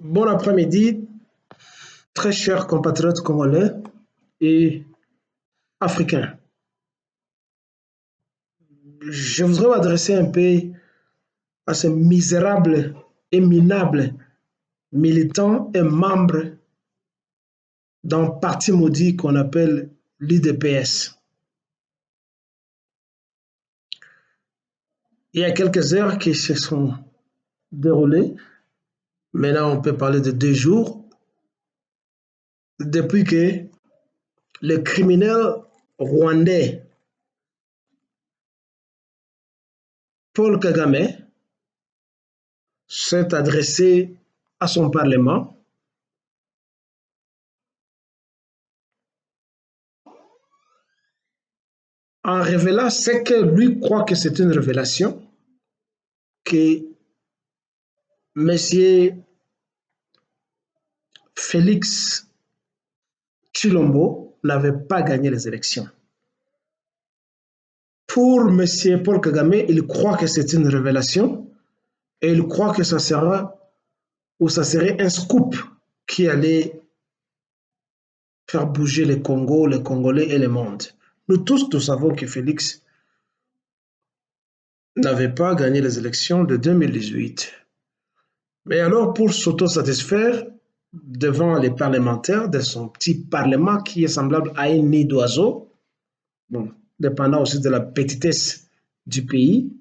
Bon après-midi, très chers compatriotes congolais et africains. Je voudrais m'adresser un peu à ces misérables et minables militants et membres d'un parti maudit qu'on appelle l'IDPS. Il y a quelques heures qui se sont déroulées, maintenant on peut parler de 2 jours, depuis que le criminel rwandais Paul Kagame s'est adressé à son Parlement en révélant ce que lui croit que c'est une révélation, que M. Félix Tshilombo n'avait pas gagné les élections. Pour M. Paul Kagame, il croit que c'est une révélation et il croit que ça sera ou ça serait un scoop qui allait faire bouger le Congo, les Congolais et le monde. Nous tous, nous savons que Félix n'avait pas gagné les élections de 2018. Mais alors, pour s'autosatisfaire devant les parlementaires de son petit parlement qui est semblable à un nid d'oiseau, bon, dépendant aussi de la petitesse du pays,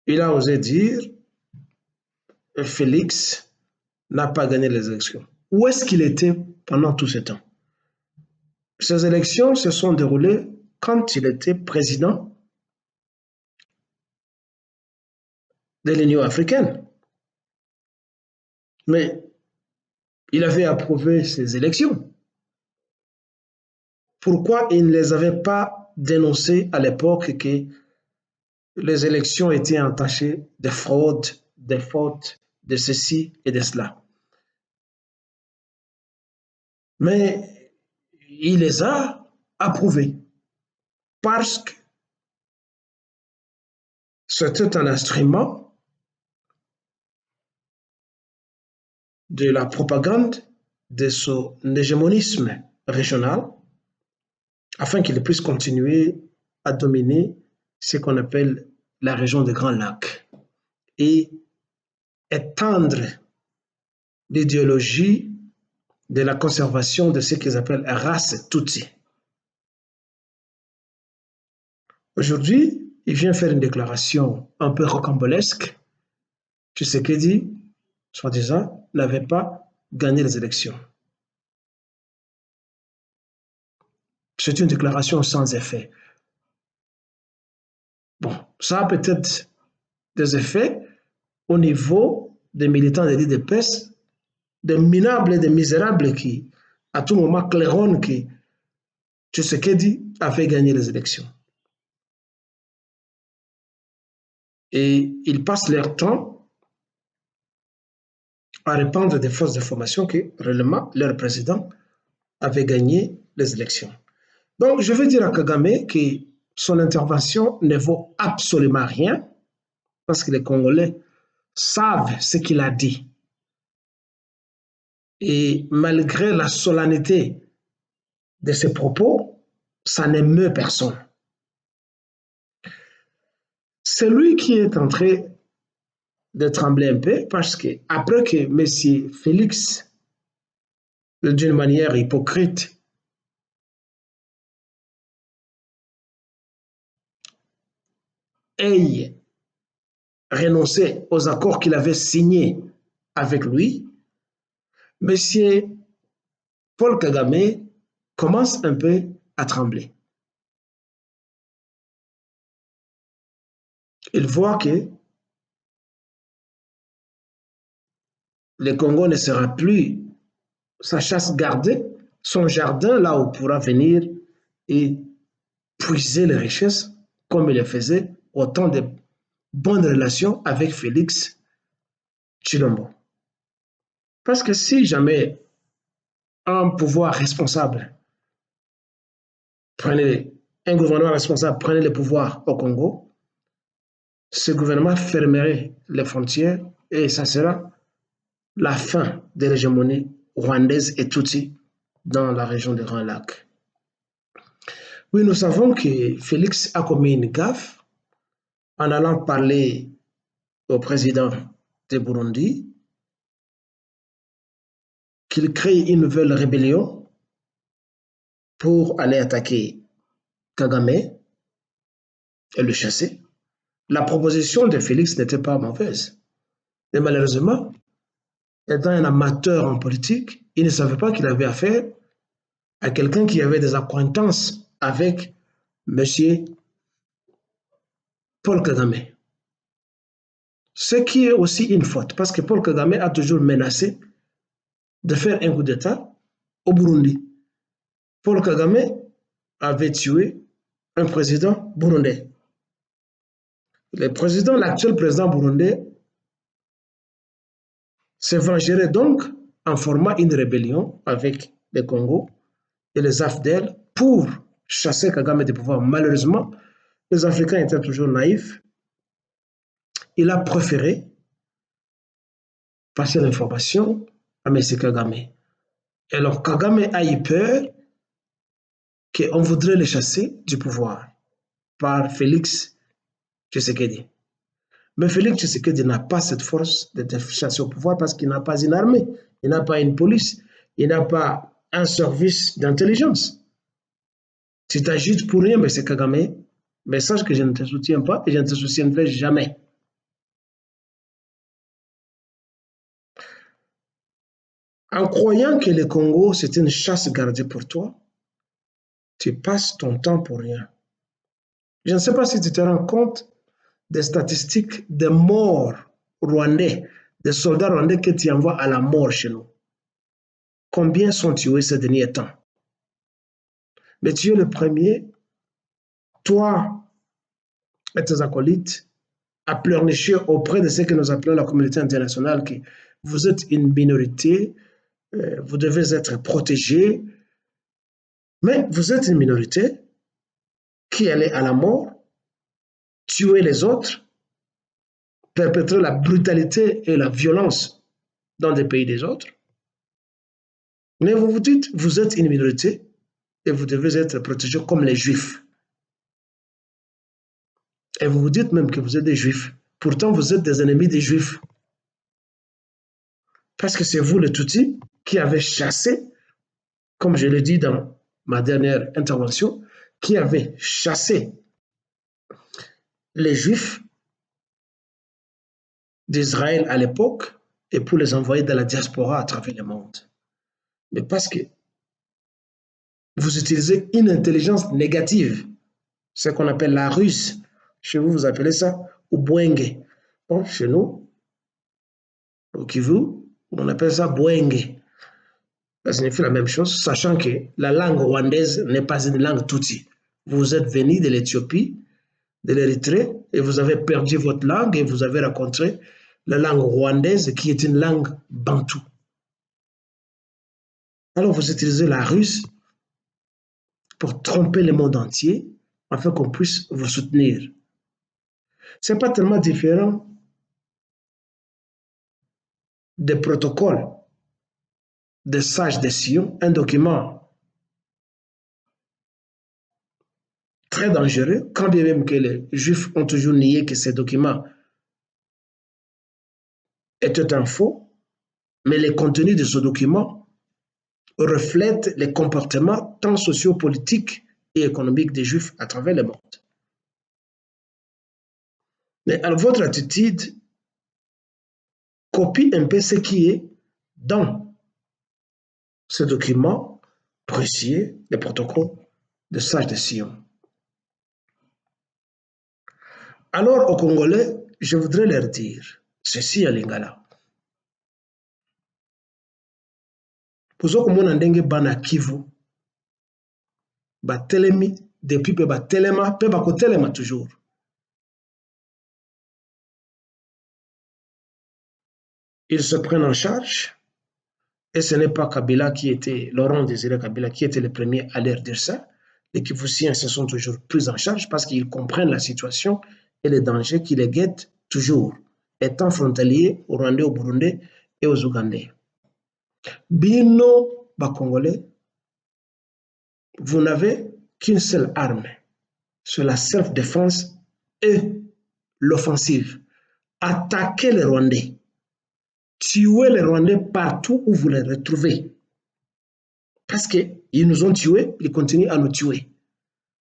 il a osé dire que Félix n'a pas gagné les élections. Où est-ce qu'il était pendant tout ce temps? Ces élections se sont déroulées quand il était président de l'Union africaine. Mais il avait approuvé ces élections. Pourquoi il ne les avait pas dénoncées à l'époque que les élections étaient entachées de fraude, de fautes, de ceci et de cela? Mais il les a approuvées parce que c'était un instrument de la propagande de son hégémonisme régional afin qu'il puisse continuer à dominer ce qu'on appelle la région des Grands Lacs et étendre l'idéologie de la conservation de ce qu'ils appellent race Tutsi. Aujourd'hui, il vient faire une déclaration un peu rocambolesque. Tshisekedi, soi-disant, n'avait pas gagné les élections. C'est une déclaration sans effet. Bon, ça a peut-être des effets au niveau des militants de l'IDPS, des minables et des misérables qui, à tout moment, claironnent que Tshisekedi avait gagné les élections. Et ils passent leur temps à répandre des fausses informations que, réellement, leur président avait gagné les élections. Donc, je veux dire à Kagame que son intervention ne vaut absolument rien parce que les Congolais savent ce qu'il a dit. Et malgré la solennité de ses propos, ça n'émeut personne. C'est lui qui est en train de trembler un peu parce que après que M. Félix, d'une manière hypocrite, ait renoncé aux accords qu'il avait signés avec lui, M. Paul Kagame commence un peu à trembler. Il voit que le Congo ne sera plus sa chasse gardée, son jardin là où il pourra venir et puiser les richesses comme il le faisait au temps de bonnes relations avec Félix Tshilombo. Parce que si jamais un pouvoir responsable prenait, un gouvernement responsable prenait le pouvoir au Congo, ce gouvernement fermerait les frontières et ça sera la fin de l'hégémonie rwandaise et tutsi dans la région des Grands Lacs. Oui, nous savons que Félix a commis une gaffe en allant parler au président de Burundi qu'il crée une nouvelle rébellion pour aller attaquer Kagame et le chasser. La proposition de Félix n'était pas mauvaise. Mais malheureusement, étant un amateur en politique, il ne savait pas qu'il avait affaire à quelqu'un qui avait des acquaintances avec M. Paul Kagame. Ce qui est aussi une faute, parce que Paul Kagame a toujours menacé de faire un coup d'État au Burundi. Paul Kagame avait tué un président burundais. L'actuel président burundais se vengerait donc en formant une rébellion avec les Congo et les AFDL pour chasser Kagame du pouvoir. Malheureusement, les Africains étaient toujours naïfs. Il a préféré passer l'information à M. Kagame. Et alors Kagame a eu peur qu'on voudrait le chasser du pouvoir par Félix Tshisekedi. Mais Félix Tshisekedi n'a pas cette force de te chasser au pouvoir parce qu'il n'a pas une armée, il n'a pas une police, il n'a pas un service d'intelligence. Si tu agites pour rien, c'est Kagame, mais sache que je ne te soutiens pas et je ne te soutiendrai jamais. En croyant que le Congo, c'est une chasse gardée pour toi, tu passes ton temps pour rien. Je ne sais pas si tu te rends compte des statistiques de morts rwandais, des soldats rwandais que tu envoies à la mort chez nous. Combien sont tués ces derniers temps? Mais tu es le premier, toi et tes acolytes, à pleurnicher auprès de ce que nous appelons la communauté internationale, que vous êtes une minorité, vous devez être protégés, mais vous êtes une minorité qui allait à la mort, tuer les autres, perpétrer la brutalité et la violence dans des pays des autres. Mais vous vous dites, vous êtes une minorité et vous devez être protégés comme les Juifs. Et vous vous dites même que vous êtes des Juifs. Pourtant, vous êtes des ennemis des Juifs. Parce que c'est vous, les Tutsis, qui avez chassé, comme je l'ai dit dans ma dernière intervention, qui avez chassé les Juifs d'Israël à l'époque et pour les envoyer dans la diaspora à travers le monde. Mais parce que vous utilisez une intelligence négative, ce qu'on appelle la ruse. Chez vous, vous appelez ça Ubwenge. Bon, chez nous, au Kivu, on appelle ça Bwenge. Ça signifie la même chose, sachant que la langue rwandaise n'est pas une langue tutsi. Vous êtes venu de l'Éthiopie, de l'Érythrée, et vous avez perdu votre langue et vous avez rencontré la langue rwandaise qui est une langue bantoue. Alors vous utilisez la ruse pour tromper le monde entier afin qu'on puisse vous soutenir. Ce n'est pas tellement différent des protocoles des sages de Sion, un document très dangereux, quand bien même que les Juifs ont toujours nié que ces documents étaient un faux, mais les contenus de ce document reflètent les comportements tant sociopolitiques et économiques des Juifs à travers le monde. Mais alors, votre attitude copie un peu ce qui est dans ce document précieux, les protocoles de sages de Sion. Alors, aux Congolais, je voudrais leur dire ceci à Lingala. Pozo komona ndenge bana Kivu batelemi depuis pe batelema pe bakotelema toujours. Ils se prennent en charge et ce n'est pas Kabila qui était, Laurent Désiré Kabila qui était le premier à leur dire ça. Les Kivusiens se sont toujours pris en charge parce qu'ils comprennent la situation et les dangers qui les guettent toujours. Étant frontaliers au Rwanda, au Burundi, et aux Ougandais. Bino, Congolais, vous n'avez qu'une seule arme, c'est la self-défense et l'offensive. Attaquez les Rwandais. Tuez les Rwandais partout où vous les retrouvez. Parce qu'ils nous ont tués, ils continuent à nous tuer.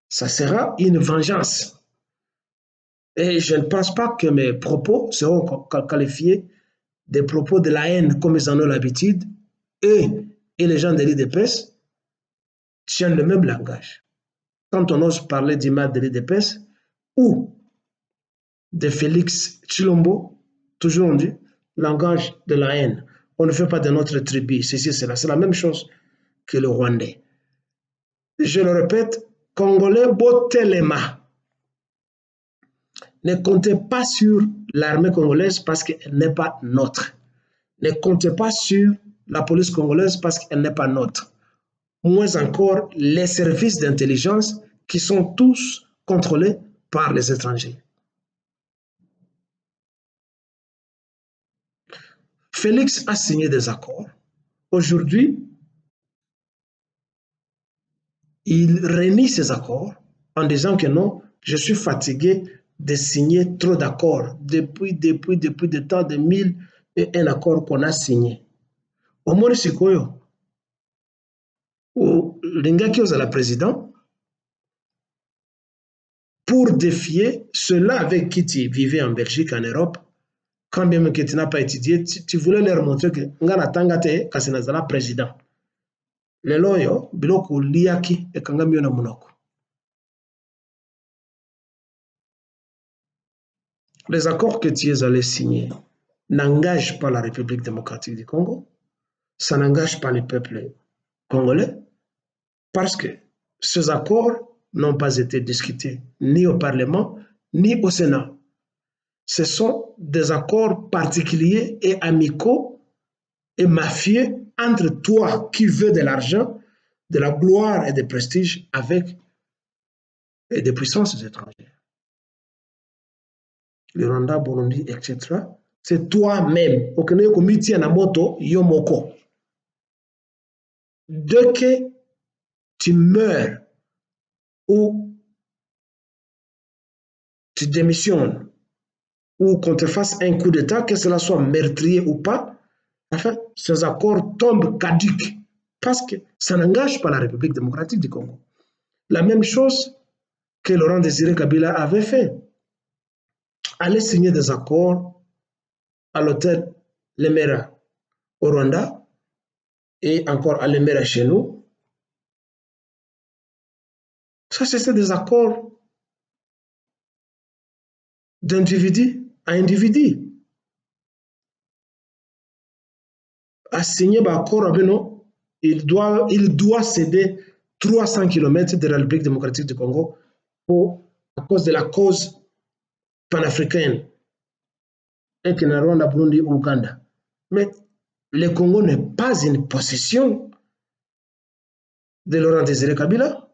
Ça sera une vengeance. Et je ne pense pas que mes propos seront qualifiés des propos de la haine comme ils en ont l'habitude. Eux et les gens de l'IDPS tiennent le même langage. Quand on ose parler d'image de l'IDPS ou de Félix Tshilombo, toujours on dit langage de la haine. On ne fait pas de notre tribu, ceci, cela. C'est la même chose que le Rwandais. Je le répète, Congolais, Botelema. Ne comptez pas sur l'armée congolaise parce qu'elle n'est pas notre. Ne comptez pas sur la police congolaise parce qu'elle n'est pas notre. Moins encore les services d'intelligence qui sont tous contrôlés par les étrangers. Félix a signé des accords. Aujourd'hui, il renie ces accords en disant que non, je suis fatigué de signer trop d'accords depuis des temps de 1001 accords qu'on a signés. Au moins, Sikoyo, l'ingaki aux la président, pour défier ceux-là avec qui tu vivais en Belgique, en Europe, quand même que tu n'as pas étudié, tu voulais leur montrer que ngana tangate kasinazala président. Lelo yo biloko liaki e kangami na munoko. Les accords que tu es allé signer n'engagent pas la République démocratique du Congo, ça n'engage pas le peuple congolais, parce que ces accords n'ont pas été discutés ni au Parlement, ni au Sénat. Ce sont des accords particuliers et amicaux et mafieux entre toi qui veux de l'argent, de la gloire et du prestige avec des puissances étrangères. Le Rwanda, Burundi, etc. C'est toi-même. Dès que tu meurs ou tu démissionnes ou qu'on te fasse un coup d'État, que cela soit meurtrier ou pas, enfin, ces accords tombent caducs parce que ça n'engage pas la République démocratique du Congo. La même chose que Laurent Désiré Kabila avait fait. Aller signer des accords à l'hôtel Lemera au Rwanda et encore à Lemera chez nous. Ça, c'est des accords d'individu à individu. À signer un accord avec nous, il doit céder 300 km de la République démocratique du Congo à cause de la cause panafricaine et que le Rwanda, Burundi, Ouganda. Mais le Congo n'est pas une possession de Laurent Désiré Kabila.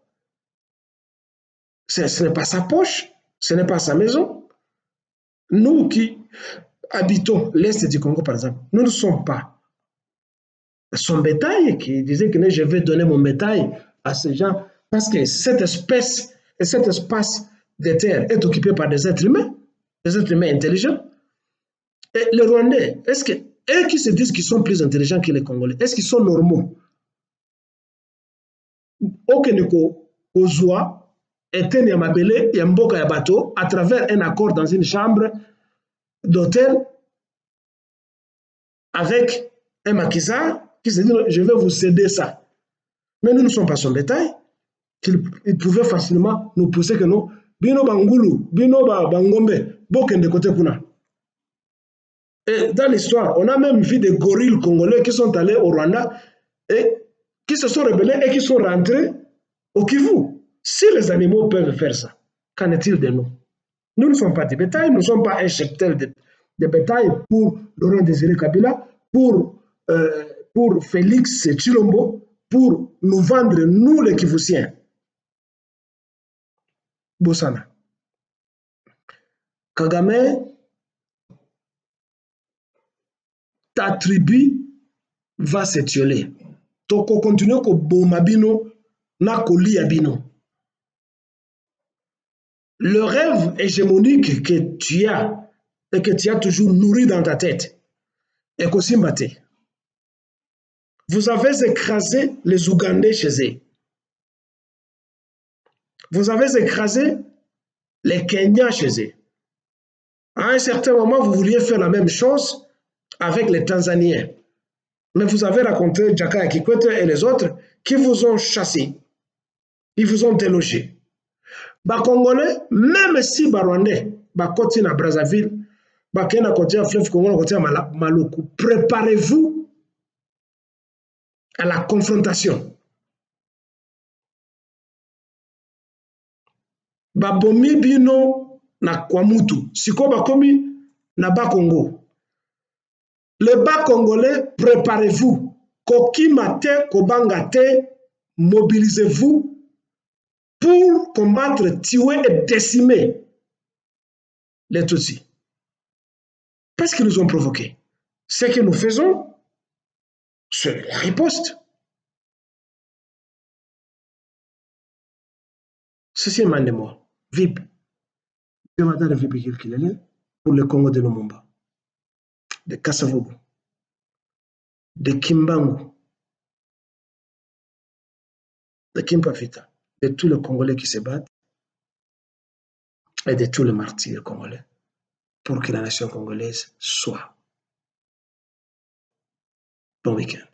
Ce n'est pas sa poche, ce n'est pas sa maison. Nous qui habitons l'Est du Congo, par exemple, nous ne sommes pas son bétail, qui disait que je vais donner mon bétail à ces gens, parce que cette espèce et cet espace de terre est occupé par des êtres humains intelligents. Et les Rwandais, est-ce que eux qui se disent qu'ils sont plus intelligents que les Congolais, est-ce qu'ils sont normaux? Okeneko Ozua Etienne Yamabele Yamboka Yabato à travers un accord dans une chambre d'hôtel avec un maquisard qui se dit je vais vous céder ça. Mais nous ne sommes pas son bétail. Il pouvait facilement nous pousser que nous, Bino Bangulu, Bino Bangombe, Bokende côté Kuna. Et dans l'histoire, on a même vu des gorilles congolais qui sont allés au Rwanda et qui se sont rebellés et qui sont rentrés au Kivu. Si les animaux peuvent faire ça, qu'en est-il de nous? Nous ne sommes pas des bétails, nous ne sommes pas un cheptel de bétail pour Laurent Désiré Kabila, pour Félix Tshilombo, pour nous vendre, nous les Kivusiens. Bosana. Kagame ta tribu va s'étioler. Toko continue ko boma bino na kolia bino. Le rêve hégémonique que tu as et que tu as toujours nourri dans ta tête est qu'aussi maté. Vous avez écrasé les Ougandais chez eux. Vous avez écrasé les Kenyans chez eux. À un certain moment, vous vouliez faire la même chose avec les Tanzaniens. Mais vous avez raconté Jakaya Kikwete et les autres qui vous ont chassés. Ils vous ont délogés. Les Congolais, même si les Rwandais, côté à Brazzaville, Bakena côté à Fleuve Congo, côté à Maluku, préparez-vous à la confrontation. Babomi bino na Kwamutu, siko bakomi na Bas-Congo. Les Bas-Congolais, préparez-vous. Kokimate, Kobangate, mobilisez-vous pour combattre, tuer et décimer les Tutsis. Parce qu'ils nous ont provoqués. Ce que nous faisons, c'est la riposte. Ceci est Mandemo. VIP. Je m'attends à VIP pour le Congo de Lumumba, de Kasavubu, de Kimbangu, de Kimpafita, de tous les Congolais qui se battent et de tous les martyrs congolais pour que la nation congolaise soit. Bon week-end.